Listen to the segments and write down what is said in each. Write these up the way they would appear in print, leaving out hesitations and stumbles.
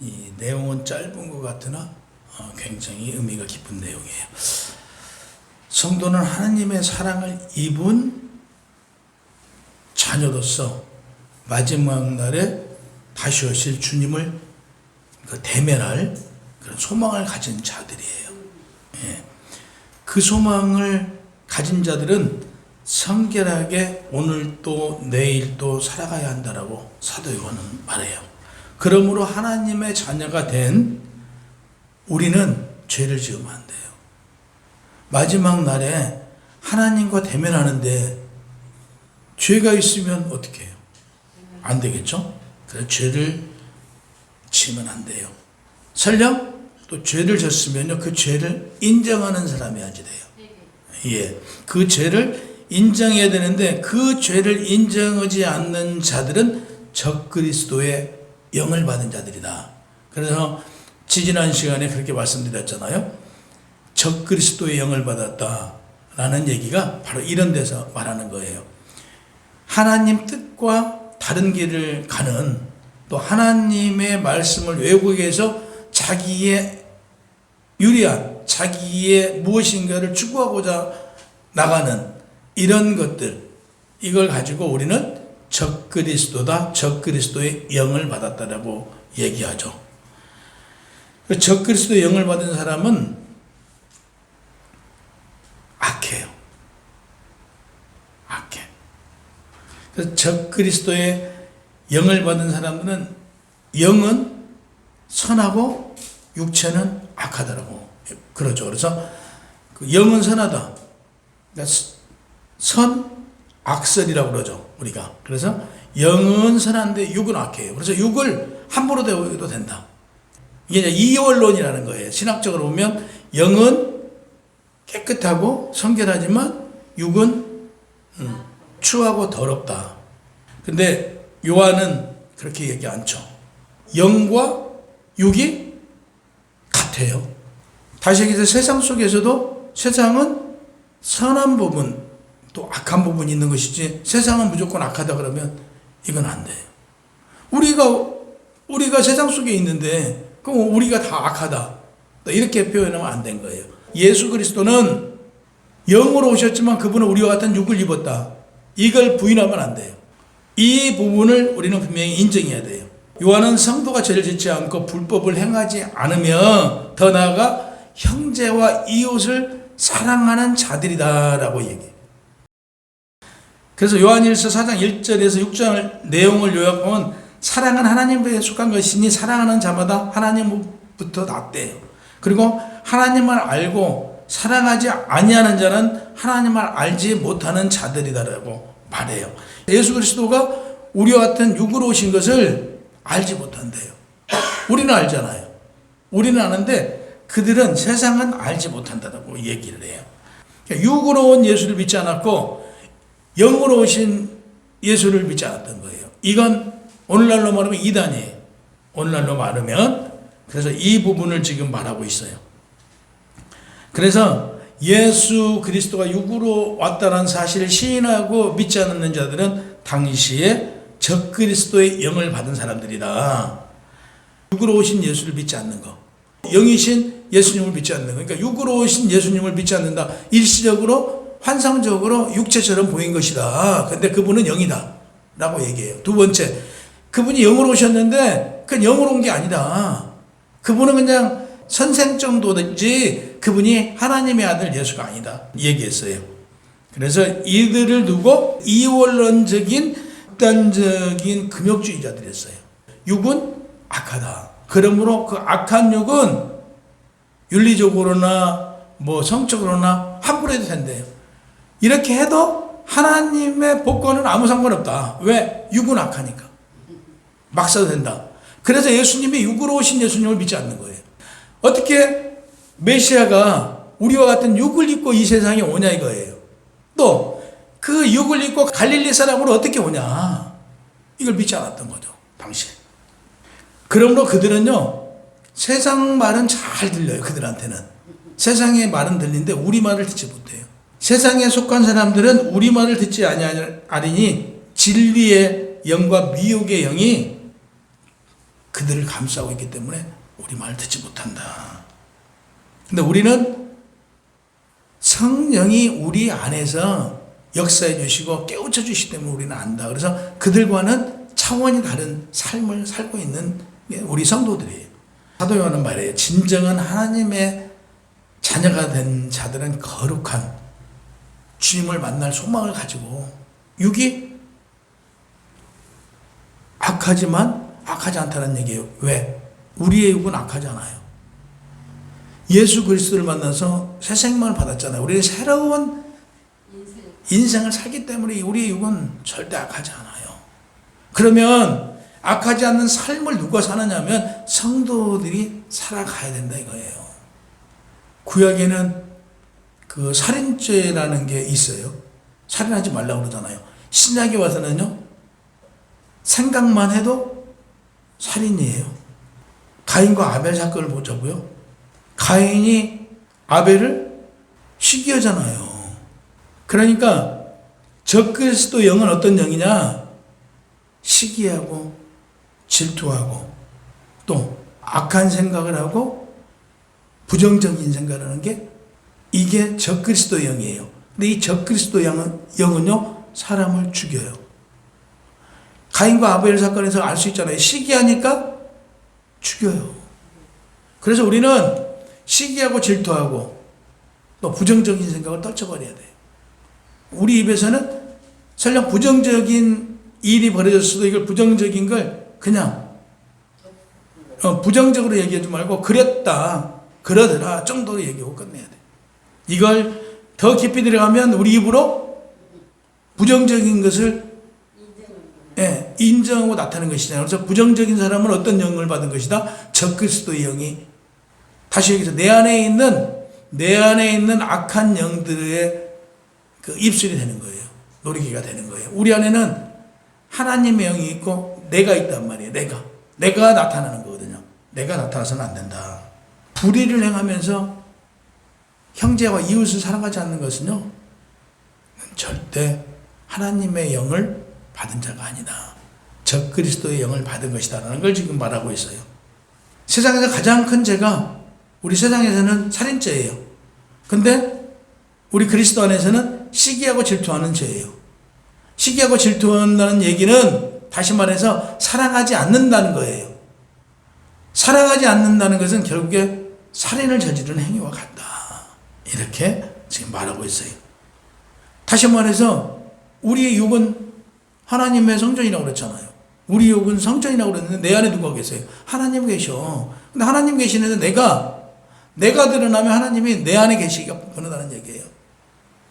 이 내용은 짧은 것 같으나 굉장히 의미가 깊은 내용이에요. 성도는 하나님의 사랑을 입은 자녀로서 마지막 날에 다시 오실 주님을 대면할 그런 소망을 가진 자들이에요. 예. 그 소망을 가진 자들은 성결하게 오늘도 내일도 살아가야 한다라고 사도 요한은 말해요. 그러므로 하나님의 자녀가 된 우리는 죄를 지으면 안 돼요. 마지막 날에 하나님과 대면하는데 죄가 있으면 어떻게 해요? 안 되겠죠? 그래서 죄를 지으면 안 돼요. 설령 또 죄를 졌으면요, 그 죄를 인정하는 사람이어야지 돼요. 예, 그 죄를 인정해야 되는데 그 죄를 인정하지 않는 자들은 적그리스도의 영을 받은 자들이다. 그래서 지지난 시간에 그렇게 말씀드렸잖아요. 적그리스도의 영을 받았다라는 얘기가 바로 이런 데서 말하는 거예요. 하나님 뜻과 다른 길을 가는, 또 하나님의 말씀을 외우기 위해서 자기의 유리한, 자기의 무엇인가를 추구하고자 나가는 이런 것들, 이걸 가지고 우리는 적그리스도다, 적그리스도의 영을 받았다라고 얘기하죠. 적그리스도의 영을 받은 사람은 악해요. 악해. 그래서 적그리스도의 영을 받은 사람들은 영은 선하고 육체는 악하다라고 그러죠. 그래서 그 영은 선하다. 그러니까 선악설이라고 그러죠, 우리가. 그래서 영은 선한데 육은 악해요. 그래서 육을 함부로 대해도 된다. 이게 이원론이라는 거예요. 신학적으로 보면 영은 깨끗하고 성결하지만 육은 추하고 더럽다. 근데 요한은 그렇게 얘기 않죠. 영과 육이 같아요. 다시 얘기해서 세상 속에서도 세상은 선한 부분 또 악한 부분이 있는 것이지 세상은 무조건 악하다 그러면 이건 안 돼요. 우리가 세상 속에 있는데 그럼 우리가 다 악하다 이렇게 표현하면 안 된 거예요. 예수 그리스도는 영으로 오셨지만 그분은 우리와 같은 육을 입었다. 이걸 부인하면 안 돼요. 이 부분을 우리는 분명히 인정해야 돼요. 요한은 성도가 죄를 짓지 않고 불법을 행하지 않으며 더 나아가 형제와 이웃을 사랑하는 자들이다라고 얘기해요. 그래서 요한일서 4장 1절에서 6절 내용을 요약하면 사랑은 하나님께 속한 것이니 사랑하는 자마다 하나님부터 났대요. 그리고 하나님을 알고 사랑하지 아니하는 자는 하나님을 알지 못하는 자들이다라고 말해요. 예수 그리스도가 우리와 같은 육으로 오신 것을 알지 못한대요. 우리는 알잖아요. 우리는 아는데 그들은 세상은 알지 못한다고 얘기를 해요. 육으로 온 예수를 믿지 않았고 영으로 오신 예수를 믿지 않았던 거예요. 이건 오늘날로 말하면 이단이에요. 오늘날로 말하면. 그래서 이 부분을 지금 말하고 있어요. 그래서 예수 그리스도가 육으로 왔다는 사실을 시인하고 믿지 않는 자들은 당시에 적그리스도의 영을 받은 사람들이다. 육으로 오신 예수를 믿지 않는 거. 영이신 예수님을 믿지 않는 거. 그러니까 육으로 오신 예수님을 믿지 않는다. 일시적으로 환상적으로 육체처럼 보인 것이다. 근데 그분은 영이다 라고 얘기해요. 두 번째, 그분이 영으로 오셨는데 그건 영으로 온 게 아니다. 그분은 그냥 선생 정도든지 그분이 하나님의 아들 예수가 아니다 얘기했어요. 그래서 이들을 두고 이원론적인 극단적인 금욕주의자들이었어요. 육은 악하다. 그러므로 그 악한 육은 윤리적으로나 뭐 성적으로나 함부로 해도 된대요. 이렇게 해도 하나님의 복권은 아무 상관없다. 왜? 육은 악하니까. 막 써도 된다. 그래서 예수님이 육으로 오신 예수님을 믿지 않는 거예요. 어떻게 메시아가 우리와 같은 육을 입고 이 세상에 오냐 이거예요. 또 그 육을 입고 갈릴리 사람으로 어떻게 오냐. 이걸 믿지 않았던 거죠. 당시에. 그러므로 그들은요. 세상 말은 잘 들려요. 그들한테는. 세상의 말은 들리는데 우리 말을 듣지 못해요. 세상에 속한 사람들은 우리 말을 듣지 아니하니 진리의 영과 미혹의 영이 그들을 감싸고 있기 때문에 우리 말을 듣지 못한다. 근데 우리는 성령이 우리 안에서 역사해 주시고 깨우쳐 주시기 때문에 우리는 안다. 그래서 그들과는 차원이 다른 삶을 살고 있는 게 우리 성도들이에요. 사도 요한은 말해요. 진정한 하나님의 자녀가 된 자들은 거룩한 주님을 만날 소망을 가지고 육이 악하지만 악하지 않다는 얘기예요. 왜? 우리의 육은 악하지 않아요. 예수 그리스도를 만나서 새 생명을 받았잖아요. 우리는 새로운 인생을 살기 때문에 우리의 육은 절대 악하지 않아요. 그러면 악하지 않는 삶을 누가 사느냐면 성도들이 살아가야 된다 이거예요. 구약에는 그 살인죄라는 게 있어요. 살인하지 말라고 그러잖아요. 신약에 와서는요, 생각만 해도 살인이에요. 가인과 아벨 사건을 보자고요. 가인이 아벨을 시기하잖아요. 그러니까 적그리스도 영은 어떤 영이냐? 시기하고 질투하고 또 악한 생각을 하고 부정적인 생각을 하는 게 이게 적그리스도 영이에요. 근데 이 적그리스도 영은요 사람을 죽여요. 가인과 아벨 사건에서 알 수 있잖아요. 시기하니까 죽여요. 그래서 우리는 시기하고 질투하고 또 부정적인 생각을 떨쳐버려야 돼요. 우리 입에서는 설령 부정적인 일이 벌어졌어도 이걸 부정적인 걸 그냥 부정적으로 얘기하지 말고 그랬다, 그러더라 정도로 얘기하고 끝내야 돼. 이걸 더 깊이 들어가면 우리 입으로 부정적인 것을 인정하고 나타내는 것이잖아요. 그래서 부정적인 사람은 어떤 영을 받은 것이다? 적그리스도의 영이, 다시 여기서 내 안에 있는 악한 영들의 그 입술이 되는 거예요. 노리기가 되는 거예요. 우리 안에는 하나님의 영이 있고 내가 있단 말이에요. 내가 나타나는 거거든요. 내가 나타나서는 안 된다. 불의를 행하면서 형제와 이웃을 사랑하지 않는 것은요, 절대 하나님의 영을 받은 자가 아니다. 적그리스도의 영을 받은 것이다라는 걸 지금 말하고 있어요. 세상에서 가장 큰 죄가 우리 세상에서는 살인죄예요. 근데 우리 그리스도 안에서는 시기하고 질투하는 죄예요. 시기하고 질투한다는 얘기는 다시 말해서 사랑하지 않는다는 거예요. 사랑하지 않는다는 것은 결국에 살인을 저지르는 행위와 같다. 이렇게 지금 말하고 있어요. 다시 말해서 우리의 육은 하나님의 성전이라고 그랬잖아요. 우리 육은 성전이라고 그랬는데 내 안에 누가 계세요? 하나님 계셔. 근데 하나님 계시는데 내가 드러나면 하나님이 내 안에 계시기가 불편하다는 얘기예요.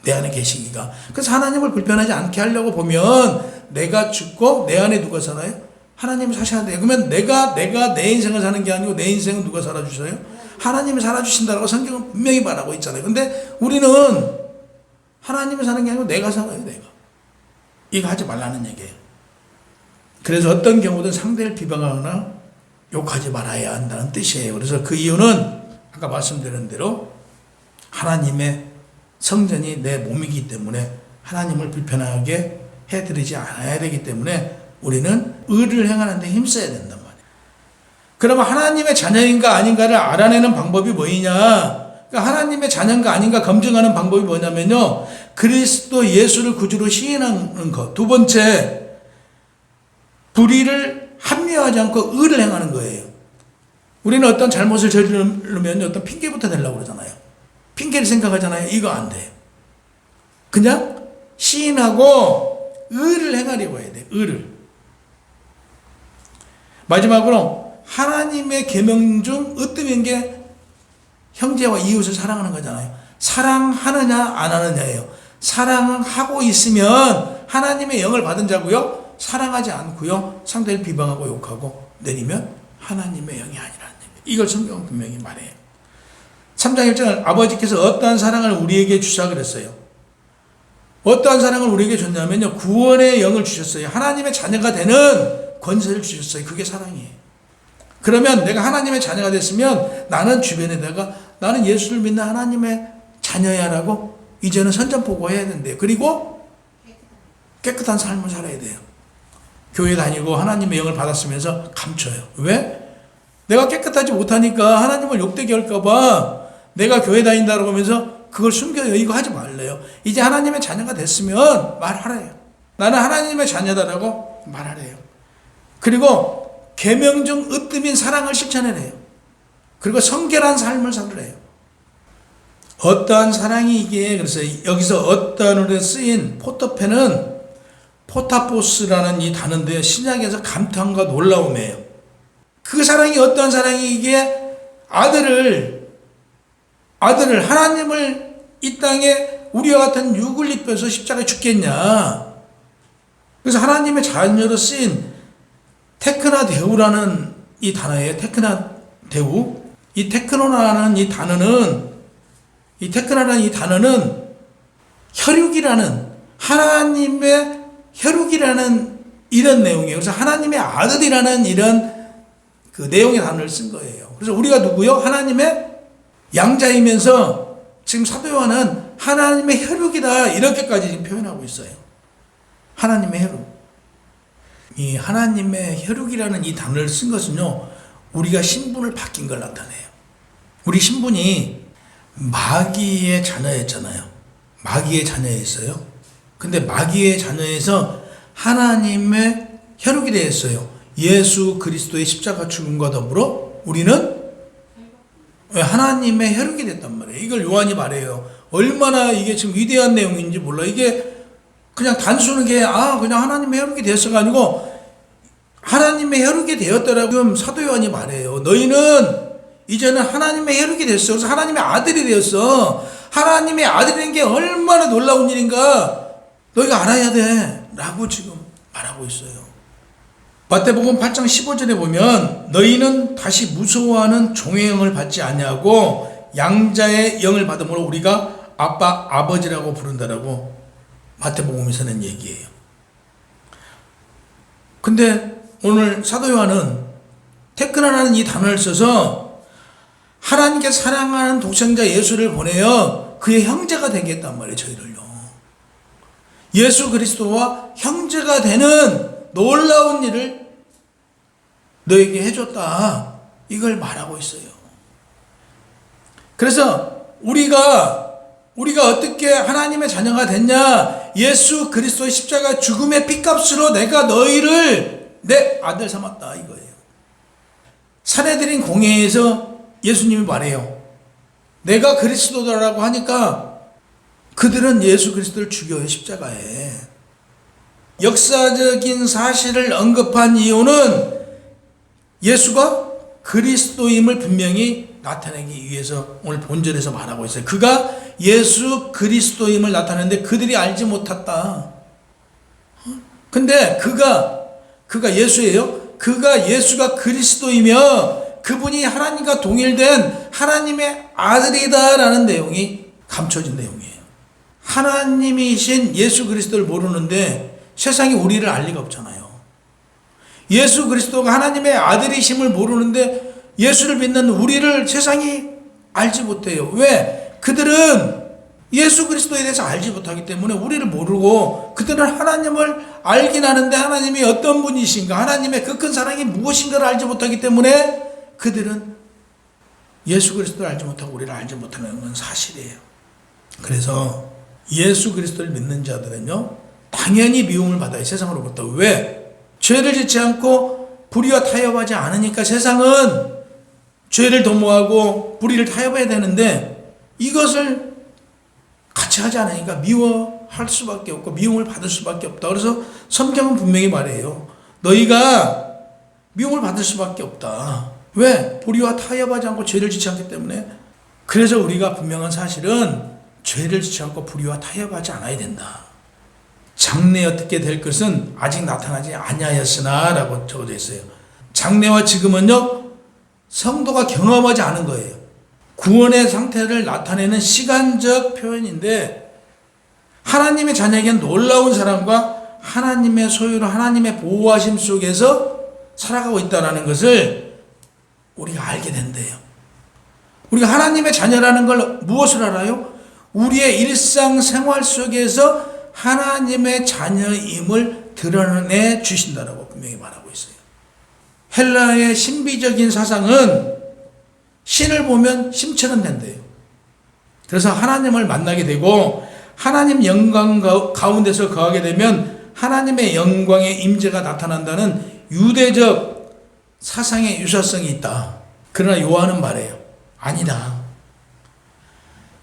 내 안에 계시기가. 그래서 하나님을 불편하지 않게 하려고 보면 내가 죽고 내 안에 누가 살아요? 하나님이 사셔야 돼요. 그러면 내가 내 인생을 사는 게 아니고 내 인생은 누가 살아주셔요? 하나님이 살아주신다고 성경은 분명히 말하고 있잖아요. 근데 우리는 하나님이 사는 게 아니고 내가 살아요. 내가. 이거 하지 말라는 얘기예요. 그래서 어떤 경우든 상대를 비방하거나 욕하지 말아야 한다는 뜻이에요. 그래서 그 이유는 아까 말씀드린 대로 하나님의 성전이 내 몸이기 때문에 하나님을 불편하게 해드리지 않아야 되기 때문에 우리는 의를 행하는 데 힘써야 된단 말이에요. 그러면 하나님의 자녀인가 아닌가를 알아내는 방법이 뭐이냐? 그러니까 하나님의 자녀인가 아닌가 검증하는 방법이 뭐냐면요, 그리스도 예수를 구주로 시인하는 것. 두 번째, 불의를 합리화하지 않고 의를 행하는 거예요. 우리는 어떤 잘못을 저지르면 어떤 핑계부터 내려고 그러잖아요. 핑계를 생각하잖아요. 이거 안 돼. 그냥 시인하고 의를 행하려고 해야 돼. 의를. 마지막으로 하나님의 계명 중 으뜸인 게 형제와 이웃을 사랑하는 거잖아요. 사랑하느냐 안 하느냐예요. 사랑하고 있으면 하나님의 영을 받은 자고요. 사랑하지 않고요. 상대를 비방하고 욕하고 내리면 하나님의 영이 아니라는 얘기예요. 이걸 성경은 분명히 말해요. 3장 1절 아버지께서 어떠한 사랑을 우리에게 주사 그랬어요. 어떠한 사랑을 우리에게 줬냐면요, 구원의 영을 주셨어요. 하나님의 자녀가 되는 권세를 주셨어요. 그게 사랑이에요. 그러면 내가 하나님의 자녀가 됐으면 나는 주변에다가 나는 예수를 믿는 하나님의 자녀야 라고 이제는 선전포고해야 된대요. 그리고 깨끗한 삶을 살아야 돼요. 교회 다니고 하나님의 영을 받았으면서 감춰요. 왜? 내가 깨끗하지 못하니까 하나님을 욕되게 할까봐 내가 교회 다닌다고 하면서 그걸 숨겨요. 이거 하지 말래요. 이제 하나님의 자녀가 됐으면 말하래요. 나는 하나님의 자녀다라고 말하래요. 그리고 계명 중 으뜸인 사랑을 실천해내요. 그리고 성결한 삶을 살래요. 어떠한 사랑이 이게, 그래서 여기서 어떠한으로 쓰인 포터페는 포타포스라는 이 단어인데 신약에서 감탄과 놀라움이에요. 그 사랑이 어떠한 사랑이 이게 아들을 하나님을 이 땅에 우리와 같은 육을 입혀서 십자가에 죽겠냐. 그래서 하나님의 자녀로 쓰인 테크나 데우라는 이 단어예요. 테크나 데우. 이 테크노라는 이 단어는 혈육이라는, 하나님의 혈육이라는 이런 내용이에요. 그래서 하나님의 아들이라는 이런 그 내용의 단어를 쓴 거예요. 그래서 우리가 누구요? 하나님의 양자이면서 지금 사도 요한은 하나님의 혈육이다 이렇게까지 지금 표현하고 있어요. 하나님의 혈육. 이 하나님의 혈육이라는 이 단어를 쓴 것은요, 우리가 신분을 바뀐 걸 나타내요. 우리 신분이 마귀의 자녀였잖아요. 마귀의 자녀였어요. 근데 마귀의 자녀에서 하나님의 혈육이 되었어요. 예수 그리스도의 십자가 죽음과 더불어 우리는 하나님의 혈육이 됐단 말이에요. 이걸 요한이 말해요. 얼마나 이게 지금 위대한 내용인지 몰라. 이게 그냥 단순하게 그냥 하나님의 혈육이 되었어가 아니고 하나님의 혈육이 되었더라고 지금 사도 요한이 말해요. 너희는 이제는 하나님의 혈육이 됐어. 그래서 하나님의 아들이 되었어. 하나님의 아들인 게 얼마나 놀라운 일인가 너희가 알아야 돼 라고 지금 말하고 있어요. 마태복음 8장 15절에 보면 너희는 다시 무서워하는 종의 영을 받지 아니하고 양자의 영을 받음으로 우리가 아빠 아버지라고 부른다라고 마태복음에서는 얘기해요. 근데 오늘 사도 요한은 테크나라는 이 단어를 써서 하나님께 사랑하는 독생자 예수를 보내어 그의 형제가 되겠단 말이에요. 저희를요. 예수 그리스도와 형제가 되는 놀라운 일을 너에게 해줬다. 이걸 말하고 있어요. 그래서 우리가 어떻게 하나님의 자녀가 됐냐? 예수 그리스도의 십자가 죽음의 피값으로 내가 너희를 내 아들 삼았다 이거예요. 사내들인 공회에서 예수님이 말해요. 내가 그리스도다라고 하니까 그들은 예수 그리스도를 죽여요. 십자가에. 역사적인 사실을 언급한 이유는 예수가 그리스도임을 분명히 나타내기 위해서 오늘 본절에서 말하고 있어요. 그가 예수 그리스도임을 나타내는데 그들이 알지 못했다. 근데 그가 예수예요. 그가 예수가 그리스도이며 그분이 하나님과 동일된 하나님의 아들이다라는 내용이 감춰진 내용이에요. 하나님이신 예수 그리스도를 모르는데 세상이 우리를 알 리가 없잖아요. 예수 그리스도가 하나님의 아들이심을 모르는데 예수를 믿는 우리를 세상이 알지 못해요. 왜? 그들은 예수 그리스도에 대해서 알지 못하기 때문에 우리를 모르고 그들은 하나님을 알긴 하는데 하나님이 어떤 분이신가, 하나님의 그 큰 사랑이 무엇인가를 알지 못하기 때문에 그들은 예수 그리스도를 알지 못하고 우리를 알지 못하는 건 사실이에요. 그래서 예수 그리스도를 믿는 자들은요, 당연히 미움을 받아요. 세상으로부터. 왜? 죄를 짓지 않고 불의와 타협하지 않으니까 세상은 죄를 도모하고 불의를 타협해야 되는데 이것을 같이 하지 않으니까 미워할 수밖에 없고 미움을 받을 수밖에 없다. 그래서 성경은 분명히 말해요. 너희가 미움을 받을 수밖에 없다. 왜? 불의와 타협하지 않고 죄를 짓지 않기 때문에. 그래서 우리가 분명한 사실은 죄를 짓지 않고 불의와 타협하지 않아야 된다. 장래 어떻게 될 것은 아직 나타나지 아니하였으나 라고 적어져 있어요. 장래와 지금은요, 성도가 경험하지 않은 거예요. 구원의 상태를 나타내는 시간적 표현인데 하나님의 자녀에게는 놀라운 사람과 하나님의 소유로 하나님의 보호하심 속에서 살아가고 있다는 것을 우리가 알게 된대요. 우리가 하나님의 자녀라는 걸 무엇을 알아요? 우리의 일상생활 속에서 하나님의 자녀임을 드러내 주신다라고. 분명히 말하고 있어요. 헬라의 신비적인 사상은 신을 보면 신처럼 된대요. 그래서 하나님을 만나게 되고 하나님 영광 가운데서 거하게 되면 하나님의 영광의 임재가 나타난다는 유대적 사상의 유사성이 있다. 그러나 요한은 말해요. 아니다.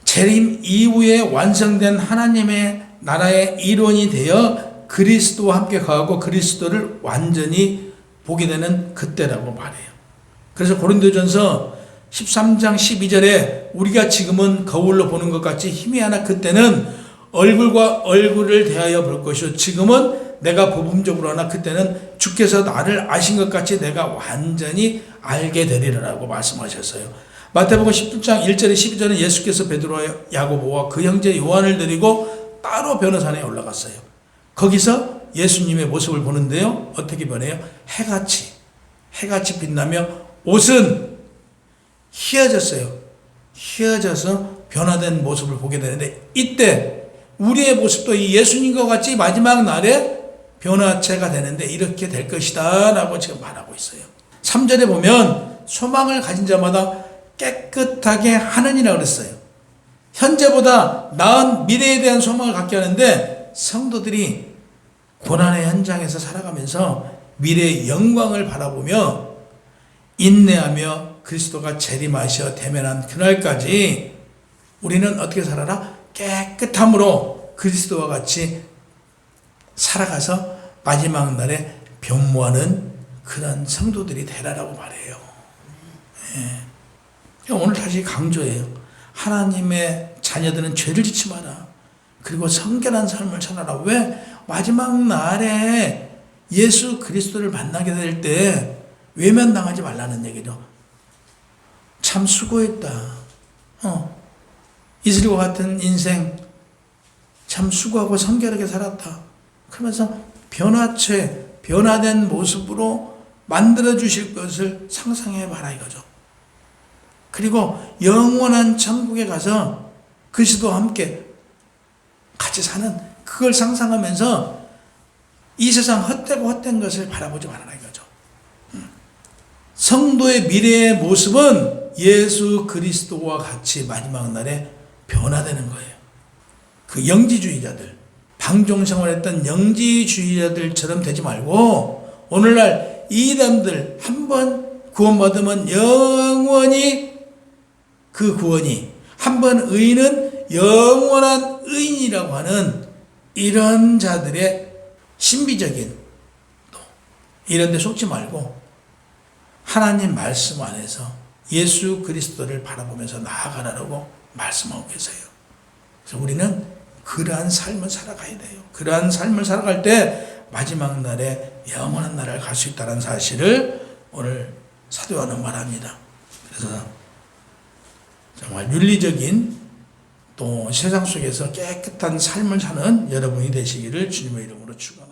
재림 이후에 완성된 하나님의 나라의 일원이 되어 그리스도와 함께 거하고 그리스도를 완전히 보게 되는 그때라고 말해요. 그래서 고린도전서 13장 12절에 우리가 지금은 거울로 보는 것 같이 희미하나 그때는 얼굴과 얼굴을 대하여 볼 것이요 지금은 내가 부분적으로 하나 그때는 주께서 나를 아신 것 같이 내가 완전히 알게 되리라고 말씀하셨어요. 마태복음 17장 1절에 12절은 예수께서 베드로와 야고보와 그 형제 요한을 데리고 따로 변호산에 올라갔어요. 거기서 예수님의 모습을 보는데요. 어떻게 변해요? 해같이 빛나며 옷은 희어졌어요. 희어져서 변화된 모습을 보게 되는데 이때 우리의 모습도 이 예수님과 같이 마지막 날에 변화체가 되는데 이렇게 될 것이다 라고 지금 말하고 있어요. 3절에 보면 소망을 가진 자마다 깨끗하게 하느니라 그랬어요. 현재보다 나은 미래에 대한 소망을 갖게 하는데 성도들이 고난의 현장에서 살아가면서 미래의 영광을 바라보며 인내하며 그리스도가 재림하셔 대면한 그날까지 우리는 어떻게 살아라? 깨끗함으로 그리스도와 같이 살아가서 마지막 날에 변모하는 그런 성도들이 되라라고 말해요. 예. 오늘 다시 강조해요. 하나님의 자녀들은 죄를 짓지 마라. 그리고 성결한 삶을 살아라. 왜? 마지막 날에 예수 그리스도를 만나게 될 때 외면당하지 말라는 얘기죠. 참 수고했다. 이슬과 같은 인생 참 수고하고 성결하게 살았다. 그러면서 변화된 모습으로 만들어 주실 것을 상상해 봐라 이거죠. 그리고 영원한 천국에 가서 그리스도와 함께 같이 사는 그걸 상상하면서 이 세상 헛된 것을 바라보지 말아라 이거죠. 성도의 미래의 모습은 예수 그리스도와 같이 마지막 날에 변화되는 거예요. 그 영지주의자들, 방종생활했던 영지주의자들처럼 되지 말고 오늘날 이담들 한번 구원받으면 영원히 그 구원이 한번 의인은 영원한 의인이라고 하는 이런 자들의 신비적인 이런 데 속지 말고 하나님 말씀 안에서 예수 그리스도를 바라보면서 나아가라고 말씀하고 계세요. 그래서 우리는 그러한 삶을 살아가야 돼요. 그러한 삶을 살아갈 때 마지막 날에 영원한 나라를 갈 수 있다는 사실을 오늘 사도 요한은 말합니다. 그래서 정말 윤리적인 또 세상 속에서 깨끗한 삶을 사는 여러분이 되시기를 주님의 이름으로 축원합니다.